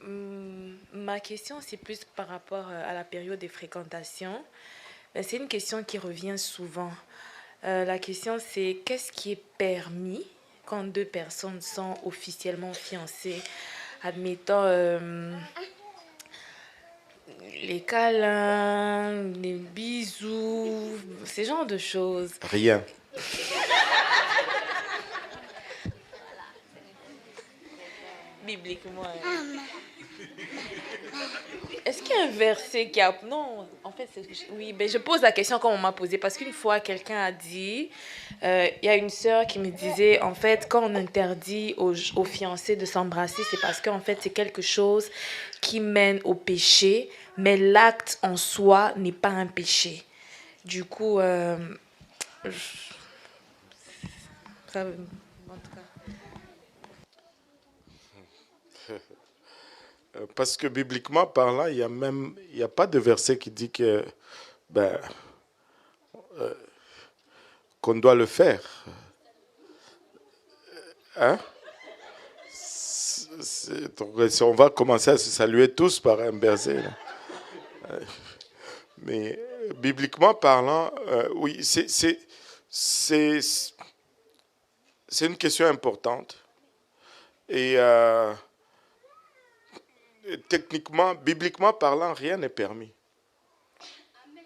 Ma question, c'est plus par rapport à la période des fréquentations. C'est une question qui revient souvent. La question, c'est qu'est-ce qui est permis quand deux personnes sont officiellement fiancées? Admettons, les câlins, les bisous, ce genre de choses. Rien. Bibliquement. Est-ce qu'il y a un verset qui a... Non, en fait, oui, ben je pose la question comme on m'a posé parce qu'une fois, quelqu'un a dit, il y a une sœur qui me disait, en fait, quand on interdit aux fiancés de s'embrasser, c'est parce qu'en fait, c'est quelque chose qui mène au péché, mais l'acte en soi n'est pas un péché. Du coup, ça, en tout cas. Parce que bibliquement parlant, il y a pas de verset qui dit que ben, qu'on doit le faire. Hein? Donc, si on va commencer à se saluer tous par un verset. Là. Mais bibliquement parlant, oui, c'est une question importante. Et techniquement, bibliquement parlant, rien n'est permis.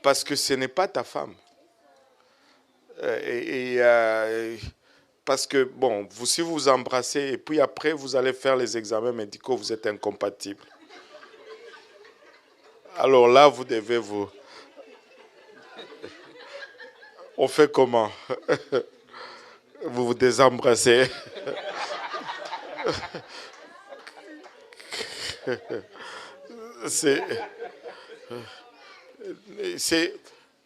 Parce que ce n'est pas ta femme. Parce que, bon, si vous vous embrassez et puis après vous allez faire les examens médicaux, vous êtes incompatibles. Alors là, vous devez vous... On fait comment? Vous vous désembrassez. C'est...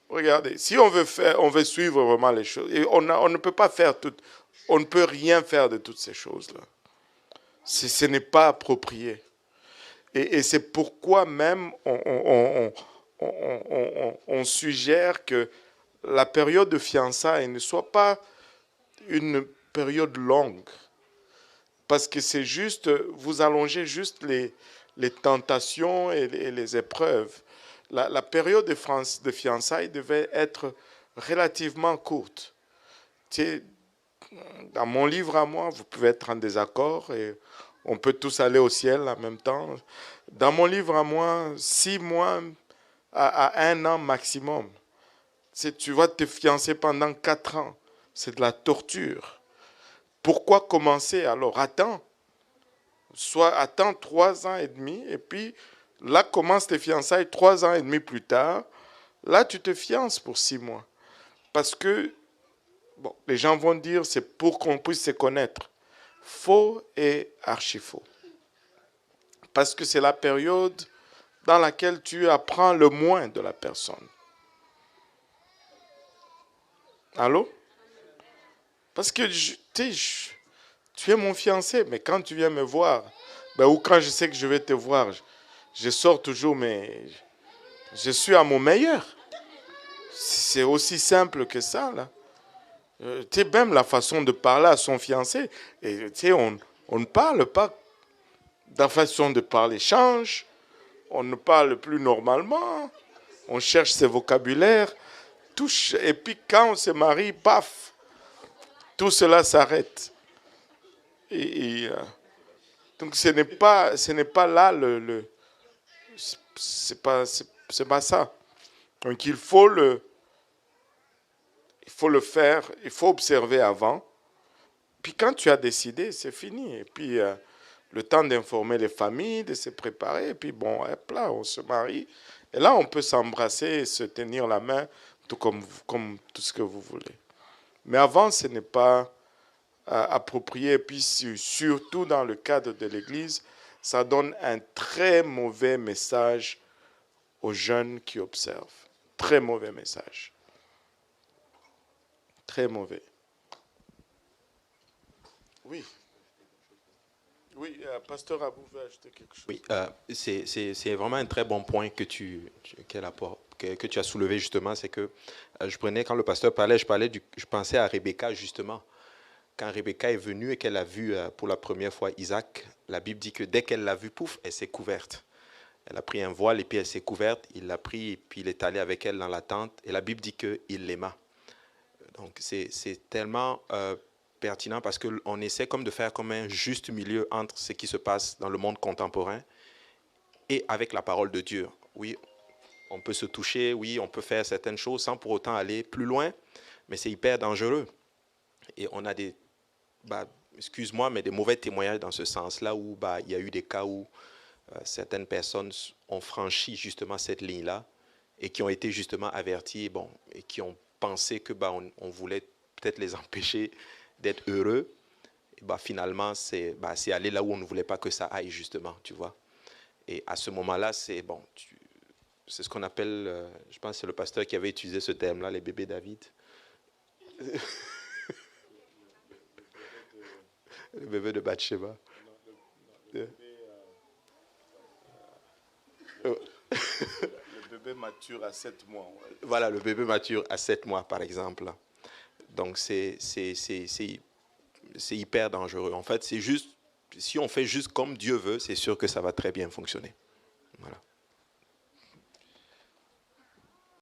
Regardez, si on veut faire, on veut suivre vraiment les choses. Et on ne peut pas faire tout, on ne peut rien faire de toutes ces choses-là. Ce n'est pas approprié. Et c'est pourquoi même on suggère que la période de fiançailles ne soit pas une période longue. Parce que c'est juste, vous allongez juste les tentations et les épreuves. La période de fiançailles devait être relativement courte. Tu sais, dans mon livre à moi, vous pouvez être en désaccord et on peut tous aller au ciel en même temps. Dans mon livre à moi, 6 mois à 1 an maximum. Tu vas te fiancer pendant 4 ans. C'est de la torture. Pourquoi commencer alors? Attends. Soit attends 3 ans et demi et puis là commence tes fiançailles 3 ans et demi plus tard. Là, tu te fiances pour 6 mois. Parce que bon, les gens vont dire c'est pour qu'on puisse se connaître. Faux et archi faux. Parce que c'est la période dans laquelle tu apprends le moins de la personne. Allô? Parce que tu es mon fiancé, mais quand tu viens me voir, ben, ou quand je sais que je vais te voir, je sors toujours, mais je suis à mon meilleur. C'est aussi simple que ça, là. Tu sais, même la façon de parler à son fiancé, et, tu sais, on ne parle pas, la façon de parler change, on ne parle plus normalement, on cherche ses vocabulaires, touche, et puis quand on se marie, paf, tout cela s'arrête. Donc ce n'est pas là c'est pas ça. Donc il faut le faire, il faut observer avant. Puis quand tu as décidé, c'est fini. Et puis le temps d'informer les familles, de se préparer. Et puis bon, hop là, on se marie. Et là, on peut s'embrasser et se tenir la main, tout comme tout ce que vous voulez. Mais avant, ce n'est pas approprié. Et puis surtout dans le cadre de l'Église, ça donne un très mauvais message aux jeunes qui observent. Très mauvais message. Très mauvais. Oui. Oui, Pasteur Abou veut ajouter quelque chose. Oui, c'est vraiment un très bon point que que tu as soulevé justement. C'est que quand le pasteur parlait, je pensais à Rebecca justement. Quand Rebecca est venue et qu'elle a vu pour la première fois Isaac, la Bible dit que dès qu'elle l'a vue, pouf, elle s'est couverte. Elle a pris un voile et puis elle s'est couverte. Il l'a pris et puis il est allé avec elle dans la tente. Et la Bible dit qu'il l'aima. Donc c'est tellement pertinent parce qu'on essaie comme de faire comme un juste milieu entre ce qui se passe dans le monde contemporain et avec la parole de Dieu. Oui, on peut se toucher, oui, on peut faire certaines choses sans pour autant aller plus loin, mais c'est hyper dangereux. Et on a des, excuse-moi, mais des mauvais témoignages dans ce sens-là où il y a eu des cas où certaines personnes ont franchi justement cette ligne-là et qui ont été justement averties, bon, et qui ont pensé que on voulait peut-être les empêcher d'être heureux. Et finalement, c'est aller là où on ne voulait pas que ça aille justement, tu vois. Et à ce moment-là, c'est bon, c'est ce qu'on appelle, je pense que c'est le pasteur qui avait utilisé ce terme-là, les bébés David. Le bébé de Bathsheba. Le bébé mature à 7 mois. Ouais. Voilà, le bébé mature à 7 mois, par exemple. Donc, c'est hyper dangereux. En fait, c'est juste, si on fait juste comme Dieu veut, c'est sûr que ça va très bien fonctionner. Voilà.